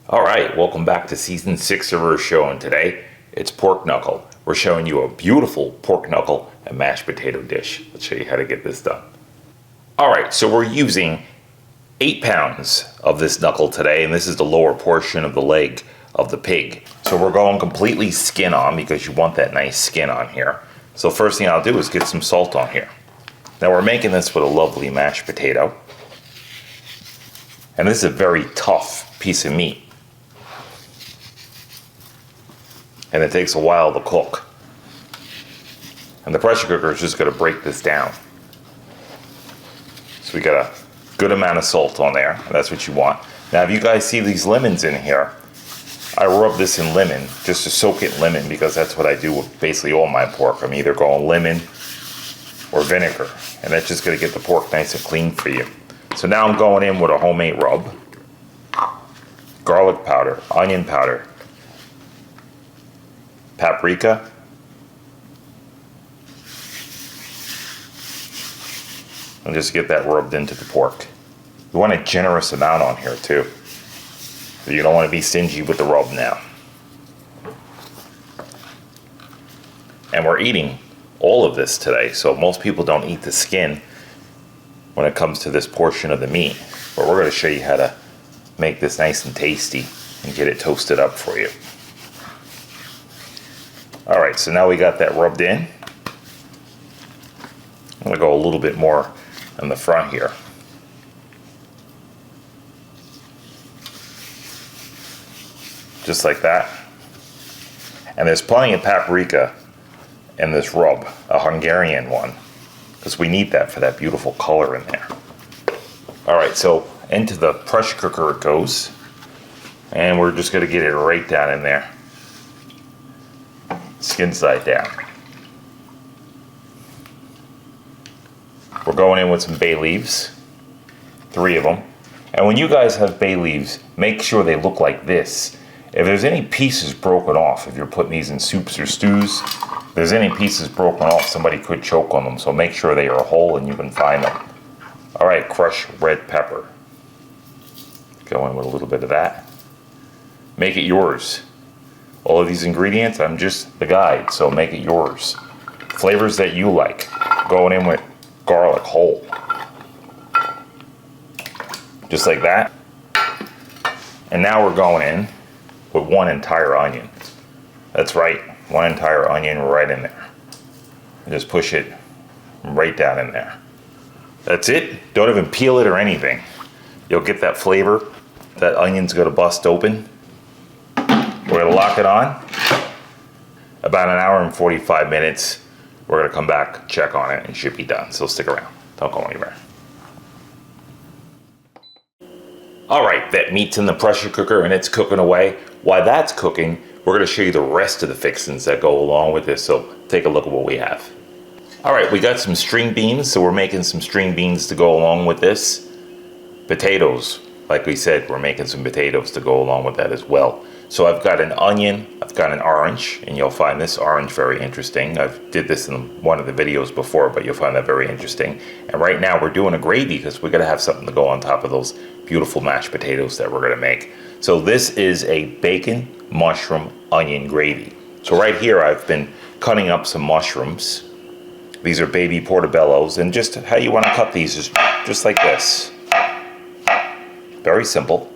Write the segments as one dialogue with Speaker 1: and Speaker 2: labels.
Speaker 1: Alright, welcome back to season 6 of our show, and today it's pork knuckle. We're showing you a beautiful pork knuckle and mashed potato dish. Let's show you how to get this done. Alright, so we're using 8 pounds of this knuckle today, and this is the lower portion of the leg of the pig. So we're going completely skin on because you want that nice skin on here. So first thing I'll do is get some salt on here. Now we're making this with a lovely mashed potato. And this is a very tough piece of meat. And it takes a while to cook. And the pressure cooker is just going to break this down. So we got a good amount of salt on there, and that's what you want. Now if you guys see these lemons in here, I rub this in lemon just to soak it in lemon, because that's what I do with basically all my pork. I'm either going lemon or vinegar, and that's just going to get the pork nice and clean for you. So now I'm going in with a homemade rub, garlic powder, onion powder, paprika, and just get that rubbed into the pork. You want a generous amount on here too. You don't want to be stingy with the rub now. And we're eating all of this today, so most people don't eat the skin when it comes to this portion of the meat. But we're going to show you how to make this nice and tasty and get it toasted up for you. Alright, so now we got that rubbed in. I'm going to go a little bit more on the front here. Just like that. And there's plenty of paprika in this rub, a Hungarian one, because we need that for that beautiful color in there. Alright, so into the pressure cooker it goes. And we're just going to get it right down in there. Skin side down. We're going in with some bay leaves, 3 of them. And when you guys have bay leaves, make sure they look like this. If there's any pieces broken off, if you're putting these in soups or stews, if there's any pieces broken off, somebody could choke on them. So make sure they are whole and you can find them. Alright, crushed red pepper. Go in with a little bit of that. Make it yours. All of these ingredients, I'm just the guide, so make it yours. Flavors that you like. Going in with garlic whole. Just like that. And now we're going in with 1 entire onion. That's right, 1 entire onion right in there. And just push it right down in there. That's it. Don't even peel it or anything. You'll get that flavor. That onion's gonna bust open. We're gonna lock it on. About 1 hour and 45 minutes. We're gonna come back, check on it, and it should be done. So stick around. Don't go anywhere. Alright, that meat's in the pressure cooker and it's cooking away. While that's cooking, we're gonna show you the rest of the fixings that go along with this. So take a look at what we have. Alright, we got some string beans, so we're making some string beans to go along with this. Potatoes, like we said, we're making some potatoes to go along with that as well. So I've got an onion, I've got an orange, and you'll find this orange very interesting. I've did this in one of the videos before, but you'll find that very interesting. And right now we're doing a gravy because we're gonna have something to go on top of those beautiful mashed potatoes that we're gonna make. So this is a bacon, mushroom, onion gravy. So right here I've been cutting up some mushrooms. These are baby portobellos, and just how you wanna cut these is just like this. Very simple.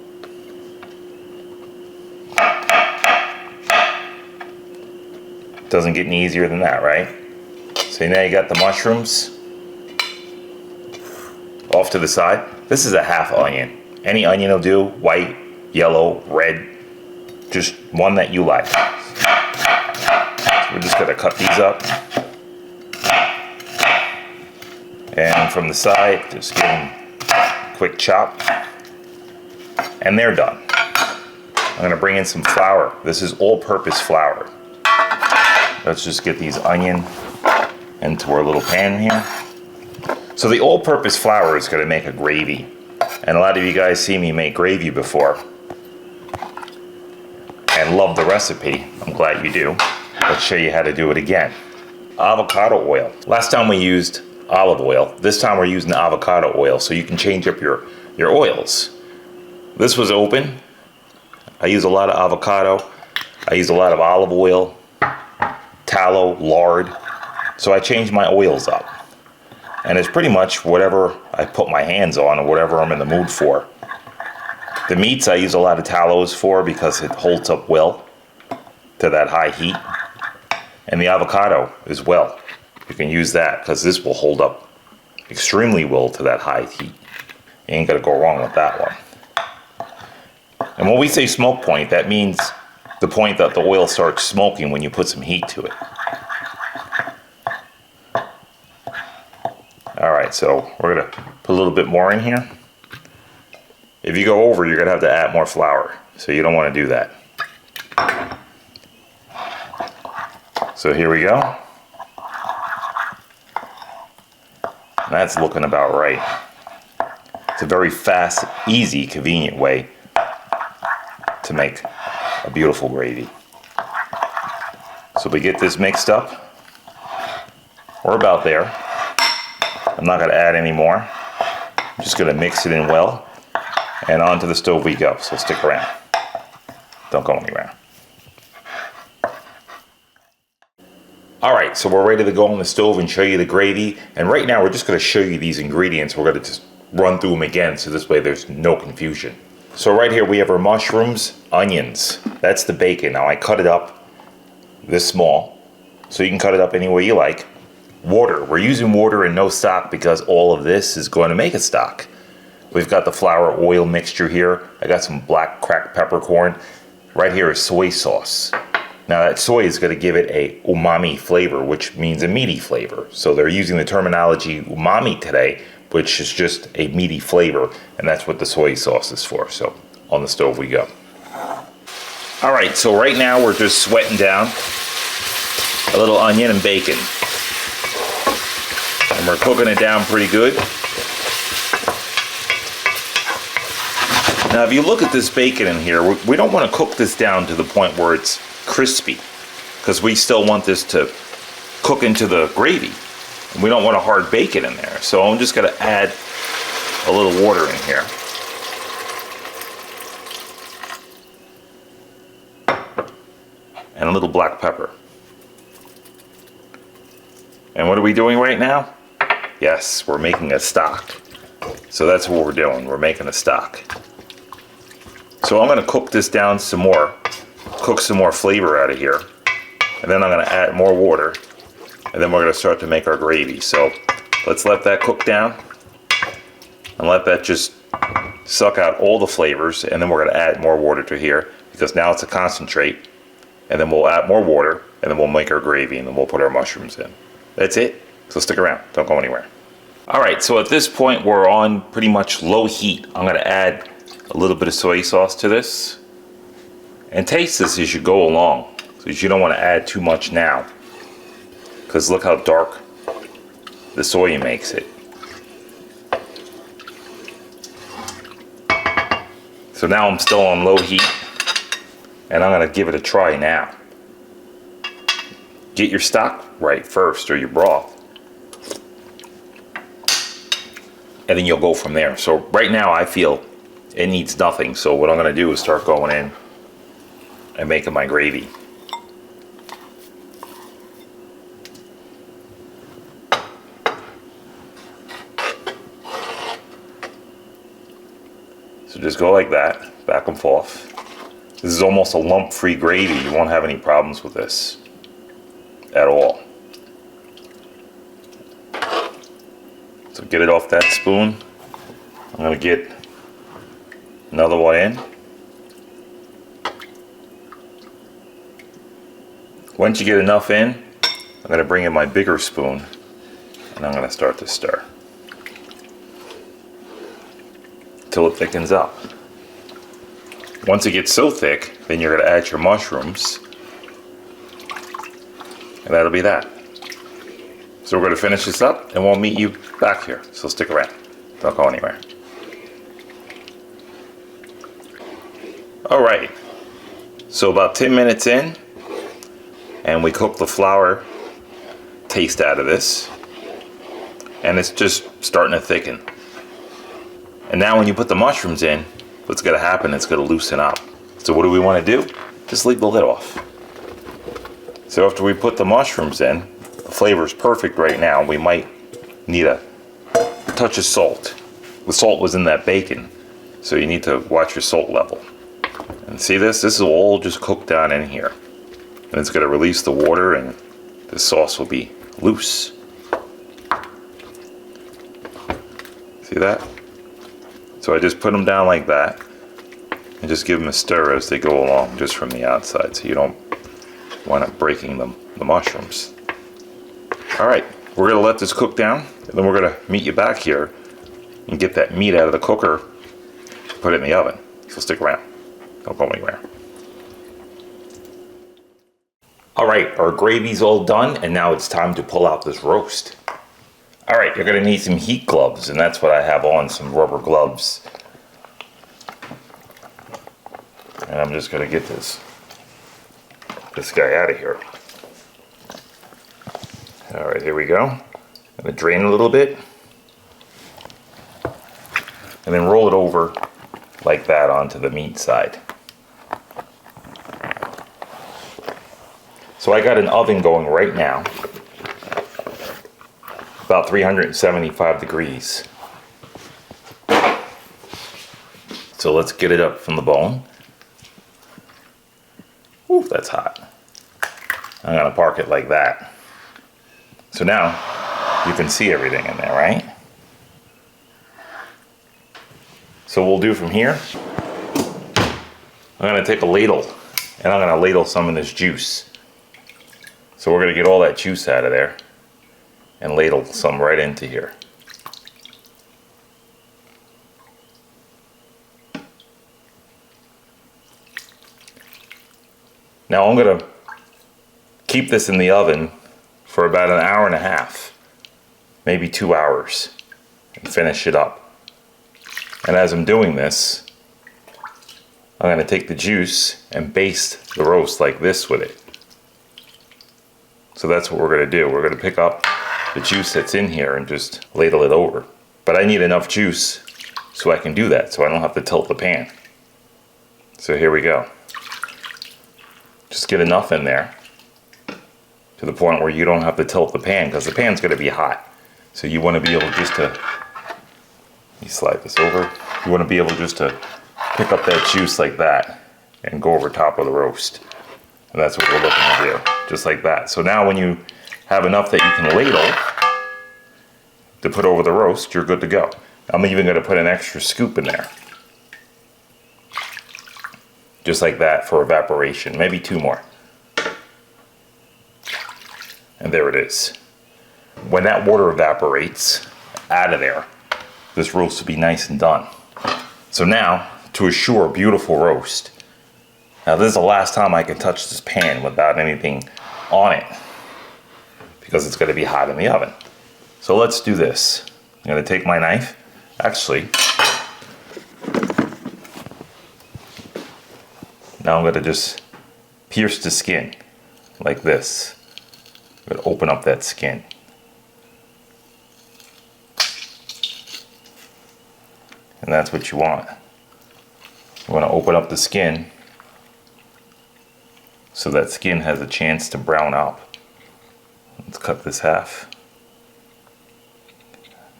Speaker 1: Doesn't get any easier than that, right? So now you got the mushrooms off to the side. This is a half onion. Any onion will do, white, yellow, red, just one that you like. So we're just gonna cut these up. And from the side, just give them a quick chop. And they're done. I'm gonna bring in some flour. This is all-purpose flour. Let's just get these onion into our little pan here. So the all-purpose flour is going to make a gravy. And a lot of you guys see me make gravy before and love the recipe. I'm glad you do. Let's show you how to do it again. Avocado oil. Last time we used olive oil. This time we're using avocado oil, so you can change up your oils. This was open. I use a lot of avocado. I use a lot of olive oil, tallow, lard. So I change my oils up. And it's pretty much whatever I put my hands on or whatever I'm in the mood for. The meats I use a lot of tallows for because it holds up well to that high heat. And the avocado as well. You can use that because this will hold up extremely well to that high heat. You ain't gonna go wrong with that one. And when we say smoke point, that means the point that the oil starts smoking when you put some heat to it. All right, so we're gonna put a little bit more in here. If you go over, you're gonna have to add more flour, so you don't wanna do that. So here we go. And that's looking about right. It's a very fast, easy, convenient way to make a beautiful gravy. So we get this mixed up. We're about there. I'm not going to add any more. I'm just going to mix it in well. And onto the stove we go. So stick around. Don't go anywhere. Alright, so we're ready to go on the stove and show you the gravy. And right now we're just going to show you these ingredients. We're going to just run through them again so this way there's no confusion. So right here we have our mushrooms, onions. That's the bacon. Now I cut it up this small. So you can cut it up any way you like. Water. We're using water and no stock because all of this is going to make a stock. We've got the flour oil mixture here. I got some black cracked peppercorn. Right here is soy sauce. Now that soy is going to give it a umami flavor, which means a meaty flavor. So they're using the terminology umami today, which is just a meaty flavor, and that's what the soy sauce is for. So on the stove we go. All right, so right now we're just sweating down a little onion and bacon. And we're cooking it down pretty good. Now if you look at this bacon in here, we don't want to cook this down to the point where it's crispy, because we still want this to cook into the gravy. And we don't want a hard bacon in there. So I'm just going to add a little water in here. And a little black pepper. And what are we doing right now? Yes, we're making a stock. So that's what we're doing. We're making a stock. So I'm going to cook this down some more. Cook some more flavor out of here. And then I'm going to add more water. And then we're going to start to make our gravy. So let's let that cook down. And let that just suck out all the flavors. And then we're going to add more water to here. Because now it's a concentrate. And then we'll add more water. And then we'll make our gravy. And then we'll put our mushrooms in. That's it. So stick around. Don't go anywhere. Alright, so at this point we're on pretty much low heat. I'm going to add a little bit of soy sauce to this. And taste this as you go along, because you don't want to add too much now, because look how dark the soy makes it. So now I'm still on low heat, and I'm going to give it a try now. Get your stock right first, or your broth, and then you'll go from there. So right now I feel it needs nothing, so what I'm going to do is start going in and making my gravy. So just go like that, back and forth. This is almost a lump-free gravy. You won't have any problems with this at all. So get it off that spoon. I'm going to get another one in. Once you get enough in, I'm going to bring in my bigger spoon and I'm going to start to stir until it thickens up. Once it gets so thick, then you're going to add your mushrooms, and that'll be that. So we're going to finish this up and we'll meet you back here. So stick around. Don't go anywhere. Alright, so about 10 minutes in, and we cook the flour taste out of this, and it's just starting to thicken. And now when you put the mushrooms in, what's going to happen, it's going to loosen up. So what do we want to do? Just leave the lid off. So after we put the mushrooms in, the flavor is perfect right now. We might need a touch of salt. The salt was in that bacon, so you need to watch your salt level. And see this? This is all just cooked down in here. And it's going to release the water and the sauce will be loose. See that? So I just put them down like that and just give them a stir as they go along, just from the outside, so you don't wind up breaking the mushrooms. All right, we're gonna let this cook down, and then we're gonna meet you back here and get that meat out of the cooker, put it in the oven. So stick around, don't go anywhere. All right, our gravy's all done, and now it's time to pull out this roast. All right, you're gonna need some heat gloves, and that's what I have on, some rubber gloves. And I'm just gonna get this guy out of here. All right, here we go. I'm gonna drain a little bit, and then roll it over like that onto the meat side. So I got an oven going right now, about 375 degrees. So let's get it up from the bone. Ooh, that's hot. I'm gonna park it like that. So now you can see everything in there, right? So what we'll do from here, I'm gonna take a ladle and I'm gonna ladle some of this juice. So we're gonna get all that juice out of there and ladle some right into here. Now I'm gonna keep this in the oven for about an hour and a half, maybe 2 hours, and finish it up. And as I'm doing this, I'm gonna take the juice and baste the roast like this with it. So that's what we're gonna do. We're gonna pick up the juice that's in here and just ladle it over. But I need enough juice so I can do that, so I don't have to tilt the pan. So here we go. Just get enough in there to the point where you don't have to tilt the pan, because the pan's gonna be hot. So you wanna be able just to, let me slide this over. You wanna be able just to pick up that juice like that and go over top of the roast. And that's what we're looking to do, just like that. So now when you have enough that you can ladle to put over the roast, you're good to go. I'm even gonna put an extra scoop in there. Just like that for evaporation, maybe 2 more. And there it is. When that water evaporates out of there, this roast will be nice and done. So now, to assure a beautiful roast, now this is the last time I can touch this pan without anything on it, because it's gonna be hot in the oven. So let's do this. I'm gonna take my knife, actually, now I'm gonna just pierce the skin like this. I'm gonna open up that skin. And that's what you want. You wanna open up the skin so that skin has a chance to brown up. Let's cut this half.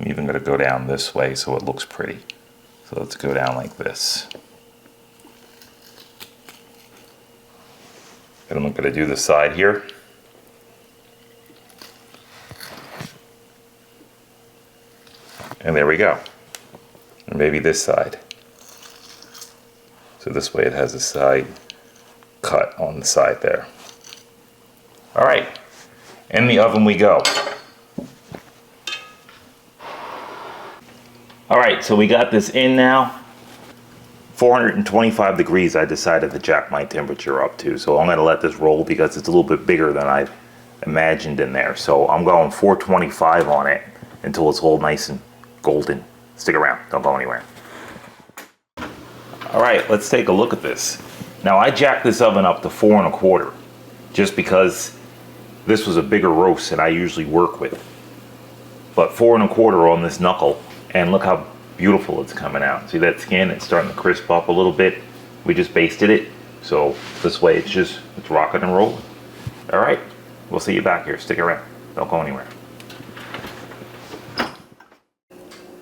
Speaker 1: I'm even gonna go down this way so it looks pretty. So let's go down like this. And I'm gonna do the side here. And there we go. And maybe this side. So this way it has a side cut on the side there. All right, in the oven we go. All right, so we got this in now. 425 degrees I decided to jack my temperature up to. So I'm gonna let this roll because it's a little bit bigger than I imagined in there. So I'm going 425 on it until it's all nice and golden. Stick around, don't go anywhere. All right, let's take a look at this. Now I jacked this oven up to 4 1/4 just because this was a bigger roast than I usually work with. But 4 1/4 on this knuckle, and look how beautiful it's coming out. See that skin? It's starting to crisp up a little bit. We just basted it. So this way it's rocking and rolling. All right, we'll see you back here. Stick around. Don't go anywhere.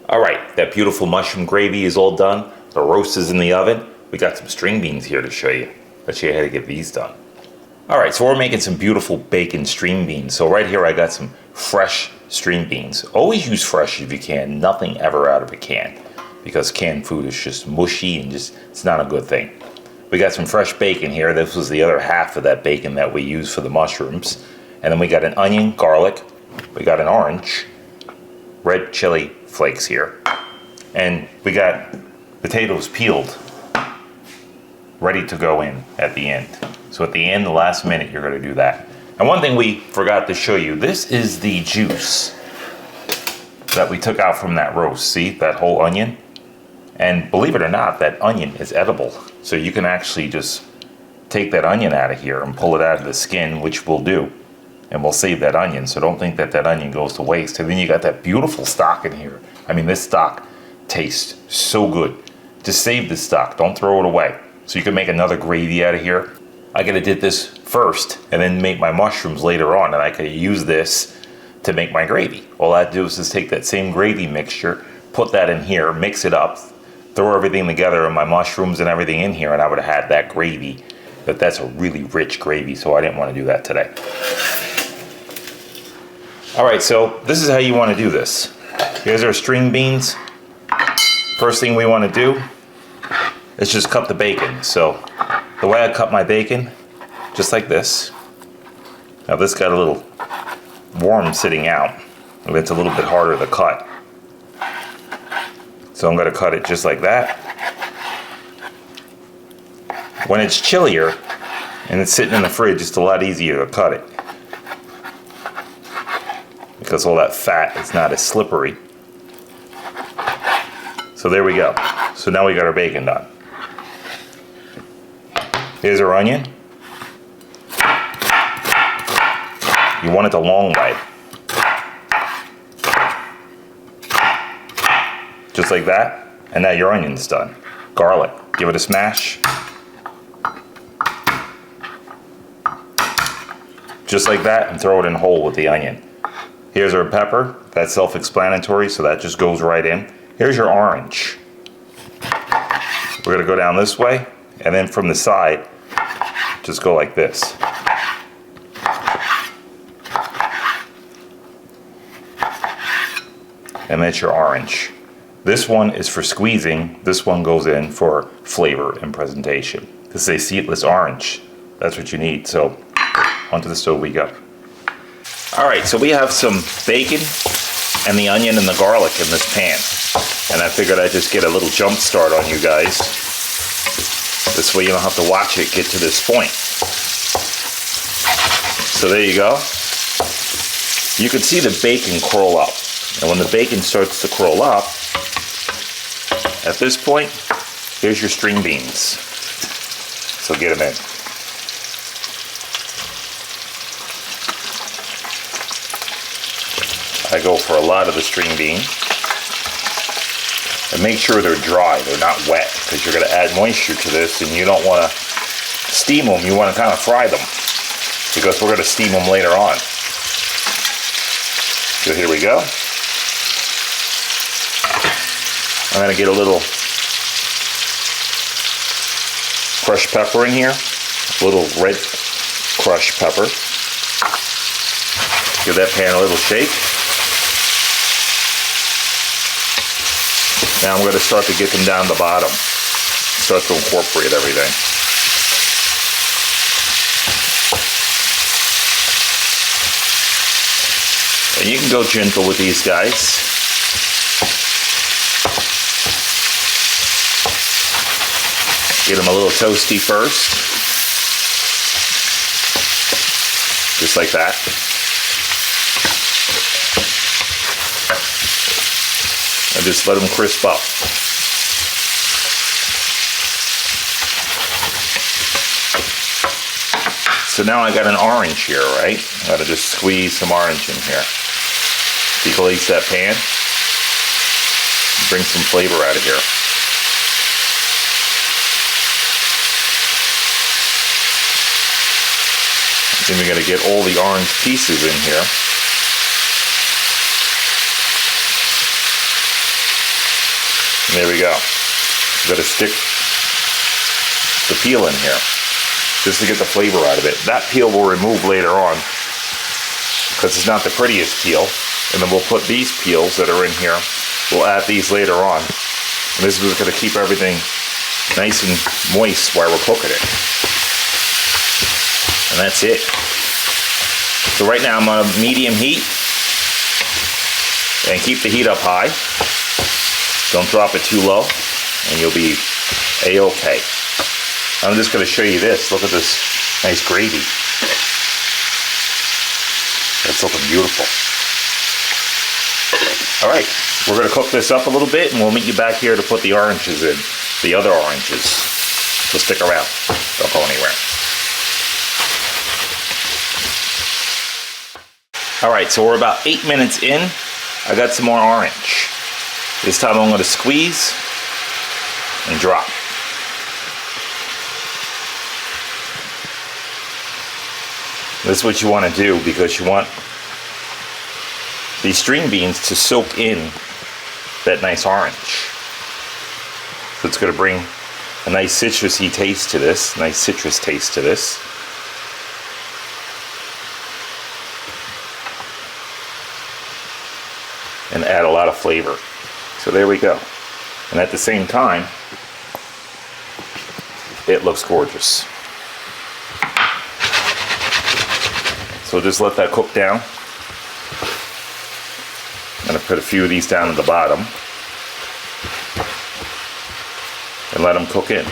Speaker 1: All right, that beautiful mushroom gravy is all done. The roast is in the oven. We got some string beans here to show you. Let's show you how to get these done. All right, so we're making some beautiful bacon string beans. So right here I got some fresh string beans. Always use fresh if you can. Nothing ever out of a can, because canned food is just mushy and it's not a good thing. We got some fresh bacon here. This was the other half of that bacon that we used for the mushrooms. And then we got an onion, garlic. We got an orange, red chili flakes here. And we got potatoes peeled, ready to go in at the end. So at the end, the last minute, you're gonna do that. And one thing we forgot to show you, this is the juice that we took out from that roast. See, that whole onion? And believe it or not, that onion is edible. So you can actually just take that onion out of here and pull it out of the skin, which we'll do. And we'll save that onion, so don't think that that onion goes to waste. And then you got that beautiful stock in here. I mean, this stock tastes so good. Just save this stock, don't throw it away. So you can make another gravy out of here. I could have did this first and then make my mushrooms later on, and I could use this to make my gravy. All I do is just take that same gravy mixture, put that in here, mix it up, throw everything together and my mushrooms and everything in here, and I would have had that gravy. But that's a really rich gravy, so I didn't want to do that today. All right, so this is how you want to do this. Here's our string beans. First thing we want to do is just cut the bacon. So the way I cut my bacon, just like this. Now this got a little worm sitting out, and it's a little bit harder to cut. So I'm going to cut it just like that. When it's chillier and it's sitting in the fridge, it's a lot easier to cut it, because all that fat is not as slippery. So there we go. So now we got our bacon done. Here's our onion. You want it the long way. Just like that. And now your onion's done. Garlic. Give it a smash. Just like that, and throw it in whole with the onion. Here's our pepper. That's self-explanatory, so that just goes right in. Here's your orange. We're gonna go down this way, and then from the side, just go like this. And that's your orange. This one is for squeezing. This one goes in for flavor and presentation. This is a seedless orange. That's what you need. So onto the stove we go. All right, so we have some bacon and the onion and the garlic in this pan. And I figured I'd just get a little jump start on you guys. This way you don't have to watch it get to this point. So there you go. You can see the bacon curl up. And when the bacon starts to curl up, at this point, here's your string beans. So get them in. I go for a lot of the string bean. And make sure they're dry, they're not wet, because you're going to add moisture to this and you don't want to steam them, you want to kind of fry them, because we're going to steam them later on. So here we go. I'm going to get a little crushed pepper in here, a little red crushed pepper. Give that pan a little shake. Now I'm going to start to get them down the bottom. Start to incorporate everything. And you can go gentle with these guys. Get them a little toasty first. Just like that. And just let them crisp up. So now I got an orange here, right? I gotta just squeeze some orange in here. Deglaze that pan. Bring some flavor out of here. Then we're going to get all the orange pieces in here. And there we go. We've got to stick the peel in here just to get the flavor out of it. That peel we'll remove later on because it's not the prettiest peel. And then we'll put these peels that are in here. We'll add these later on. And this is going to keep everything nice and moist while we're cooking it. And that's it. So right now I'm on a medium heat. And keep the heat up high. Don't drop it too low. And you'll be a-okay. I'm just going to show you this. Look at this nice gravy. That's looking beautiful. All right, we're going to cook this up a little bit and we'll meet you back here to put the oranges in, the other oranges. So stick around, don't go anywhere. All right, so we're about 8 minutes in. I got some more orange. This time I'm going to squeeze and drop. This is what you want to do because you want these string beans to soak in that nice orange. So it's going to bring a nice citrusy taste to this, nice citrus taste to this. And add a lot of flavor. So there we go. And at the same time, it looks gorgeous. So just let that cook down. I'm going to put a few of these down at the bottom and let them cook in.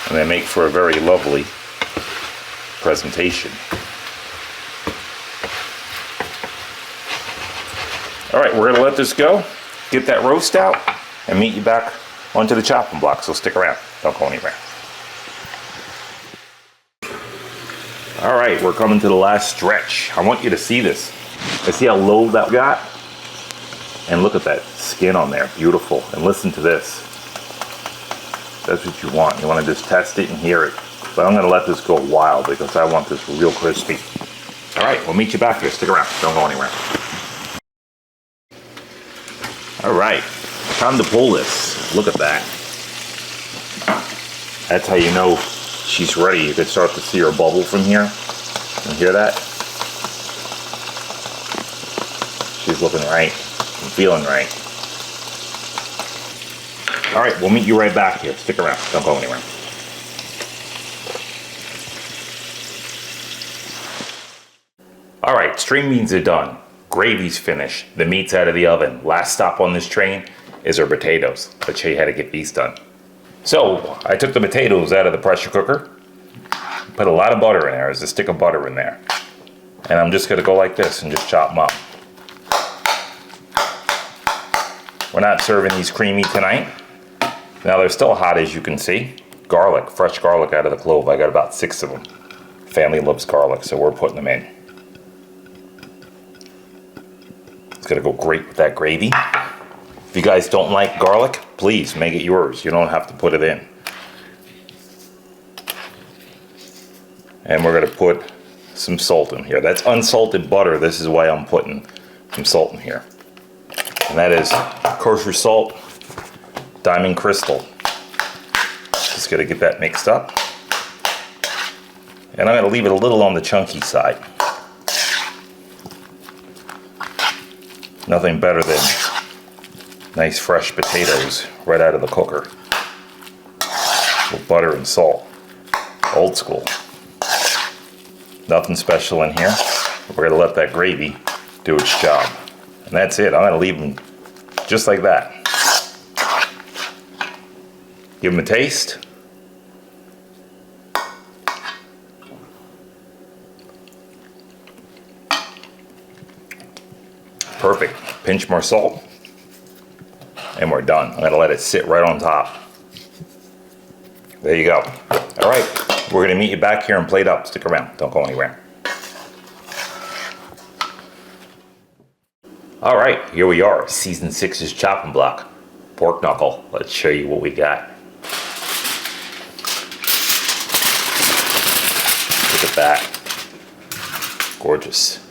Speaker 1: And they make for a very lovely presentation. All right, we're going to let this go, get that roast out, and meet you back onto the chopping block. So stick around. Don't go anywhere. All right, we're coming to the last stretch. I want you to see this. See how low that got? And look at that skin on there, beautiful. And listen to this. That's what you want. You want to just test it and hear it. But I'm going to let this go wild because I want this real crispy. All right, we'll meet you back here. Stick around. Don't go anywhere. All right, time to pull this. Look at that. That's how you know she's ready. You can start to see her bubble from here. You hear that? She's looking right and feeling right. All right, we'll meet you right back here. Stick around. Don't go anywhere. All right, string beans are done. Gravy's finished. The meat's out of the oven. Last stop on this train is our potatoes. Let's show you how to get these done. So I took the potatoes out of the pressure cooker, put a lot of butter in there. There's a stick of butter in there. And I'm just gonna go like this and just chop them up. We're not serving these creamy tonight. Now they're still hot as you can see. Garlic, fresh garlic out of the clove. I got about 6 of them. Family loves garlic, so we're putting them in. It's gonna go great with that gravy. If you guys don't like garlic, please make it yours. You don't have to put it in. And we're gonna put some salt in here. That's unsalted butter. This is why I'm putting some salt in here. And that is kosher salt, Diamond Crystal. Just gotta get that mixed up. And I'm gonna leave it a little on the chunky side. Nothing better than nice fresh potatoes right out of the cooker with butter and salt. Old school. Nothing special in here. We're gonna let that gravy do its job. And that's it. I'm gonna leave them just like that. Give them a taste. Perfect. Pinch more salt. And we're done. I'm gonna let it sit right on top. There you go. All right, we're gonna meet you back here and plate up. Stick around, don't go anywhere. All right, here we are, season 6's chopping block. Pork knuckle. Let's show you what we got. Look at that. Gorgeous.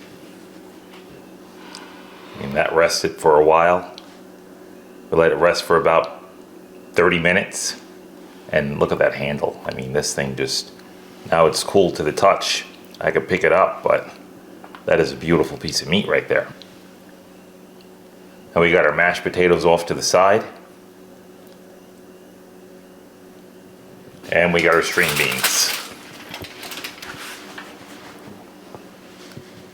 Speaker 1: I mean, that rested for a while. We let it rest for about 30 minutes. And look at that handle. I mean, this thing just, now it's cool to the touch. I could pick it up, but that is a beautiful piece of meat right there. And we got our mashed potatoes off to the side. And we got our string beans.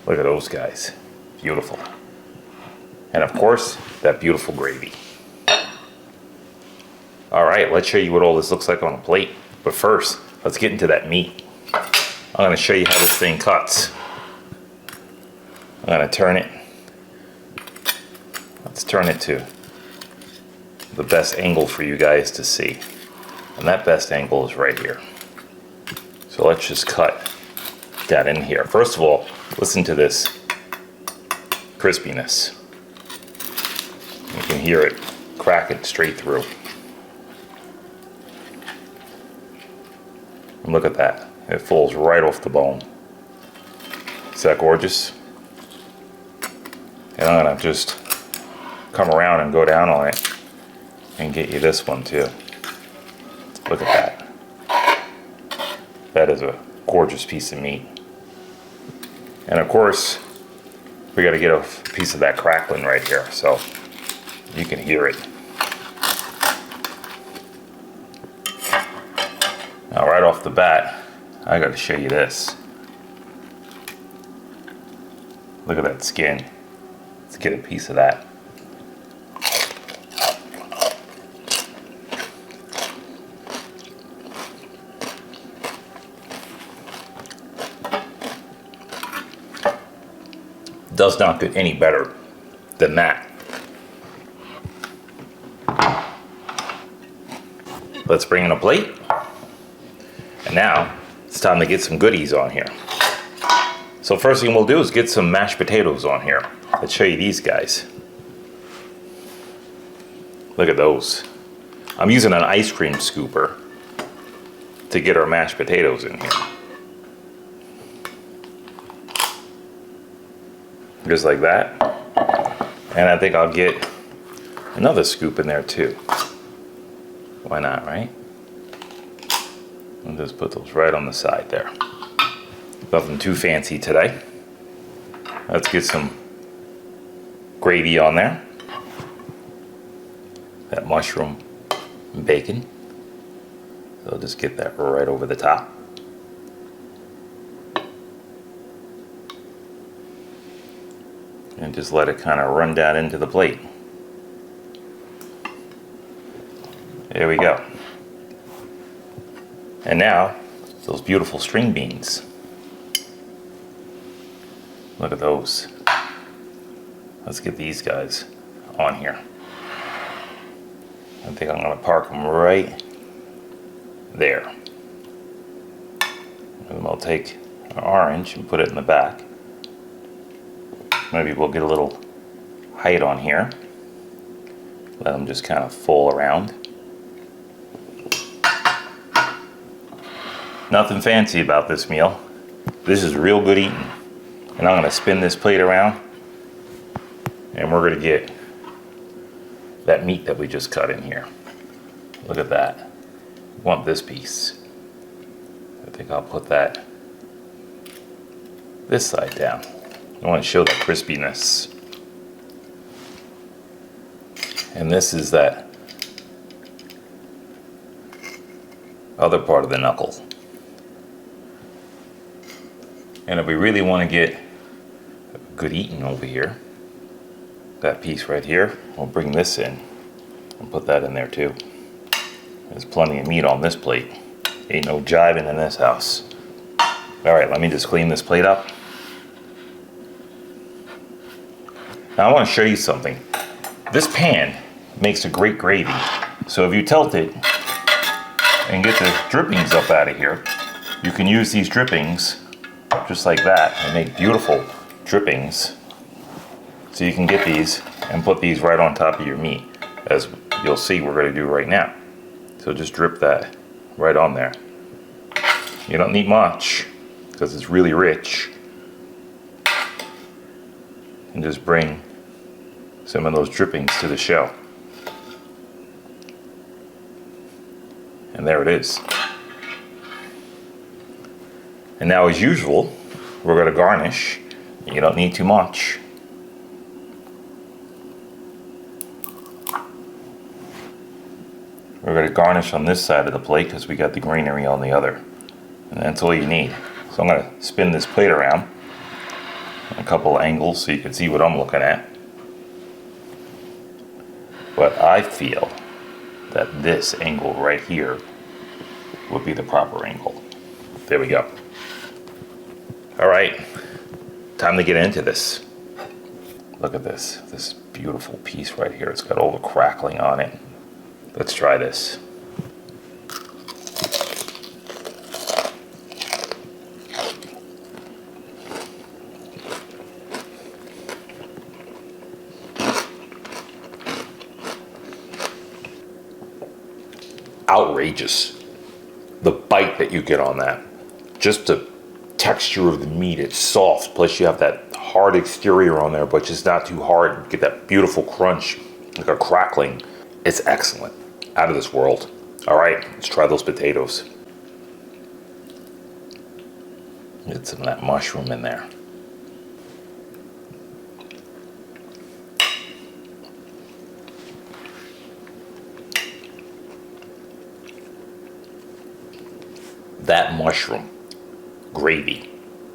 Speaker 1: Look at those guys. Beautiful. And of course, that beautiful gravy. All right, let's show you what all this looks like on a plate. But first, let's get into that meat. I'm gonna show you how this thing cuts. I'm gonna turn it. Let's turn it to the best angle for you guys to see. And that best angle is right here. So let's just cut that in here. First of all, listen to this crispiness. You can hear it cracking straight through. And look at that. It falls right off the bone. Is that gorgeous? And I'm gonna just come around and go down on it and get you this one too. Look at that. That is a gorgeous piece of meat. And of course, we gotta get a piece of that crackling right here so you can hear it. Now right off the bat, I gotta show you this. Look at that skin. Let's get a piece of that. Does not get any better than that. Let's bring in a plate. And now it's time to get some goodies on here. So first thing we'll do is get some mashed potatoes on here. Let's show you these guys. Look at those. I'm using an ice cream scooper to get our mashed potatoes in here. Just like that. And I think I'll get another scoop in there too. Why not, right? I'll just put those right on the side there. Nothing too fancy today. Let's get some gravy on there. That mushroom and bacon. So I'll just get that right over the top. And just let it kind of run down into the plate. There we go. And now, those beautiful string beans. Look at those. Let's get these guys on here. I think I'm gonna park them right there. And I'll take an orange and put it in the back. Maybe we'll get a little height on here. Let them just kind of fall around. Nothing fancy about this meal. This is real good eating. And I'm gonna spin this plate around and we're gonna get that meat that we just cut in here. Look at that. I want this piece. I think I'll put that this side down. I want to show the crispiness. And this is that other part of the knuckle. And if we really want to get good eating over here, that piece right here, we'll bring this in and put that in there too. There's plenty of meat on this plate. Ain't no jiving in this house. All right, let me just clean this plate up. Now I want to show you something. This pan makes a great gravy. So if you tilt it and get the drippings up out of here, you can use these drippings just like that and make beautiful drippings. So you can get these and put these right on top of your meat, as you'll see we're going to do right now. So just drip that right on there. You don't need much, because because it's really rich. And just bring some of those drippings to the shell. And there it is. And now, as usual, we're going to garnish. You don't need too much. We're going to garnish on this side of the plate because we got the greenery on the other. And that's all you need. So I'm going to spin this plate around a couple angles so you can see what I'm looking at. But I feel that this angle right here would be the proper angle. There we go. All right, time to get into this. Look at this beautiful piece right here. It's got all the crackling on it. Let's try this. Outrageous. The bite that you get on that. Just the texture of the meat, it's soft. Plus you have that hard exterior on there, but just not too hard. You get that beautiful crunch, like a crackling. It's excellent. Out of this world. All right, let's try those potatoes. Get some of that mushroom in there. That mushroom gravy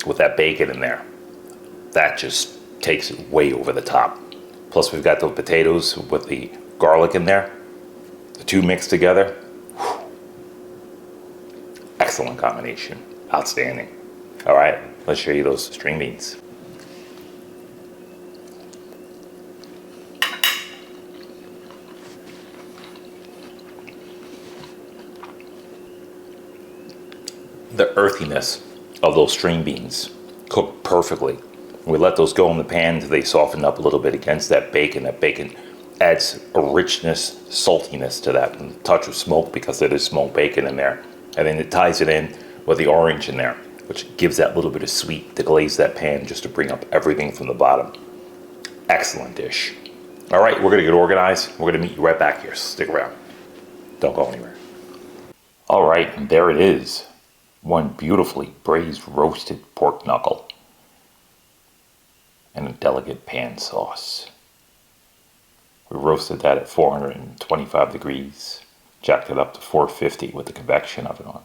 Speaker 1: with that bacon in there, that just takes it way over the top. Plus we've got those potatoes with the garlic in there. The two mixed together. Whew. Excellent combination. Outstanding. All right, let's show you those string beans. The earthiness of those string beans cooked perfectly. We let those go in the pan until they soften up a little bit against that bacon. That bacon adds a richness, saltiness to that, and a touch of smoke because it is smoked bacon in there. And then it ties it in with the orange in there, which gives that little bit of sweet to glaze that pan just to bring up everything from the bottom. Excellent dish. All right, we're gonna get organized. We're gonna meet you right back here. Stick around. Don't go anywhere. All right, and there it is. One beautifully braised roasted pork knuckle and a delicate pan sauce. We roasted that at 425 degrees, jacked it up to 450 with the convection oven on.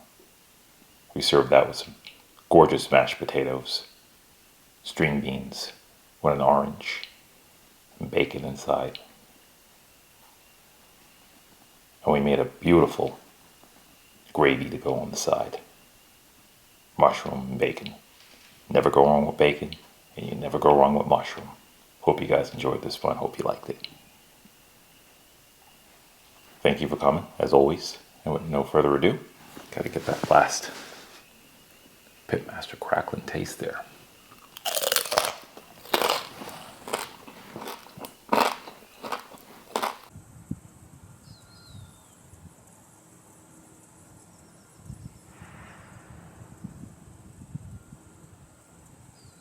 Speaker 1: We served that with some gorgeous mashed potatoes, string beans with an orange, and bacon inside. And we made a beautiful gravy to go on the side. Mushroom and bacon. Never go wrong with bacon, and you never go wrong with mushroom. Hope you guys enjoyed this one. Hope you liked it. Thank you for coming, as always. And with no further ado, gotta get that last Pitmaster crackling taste there.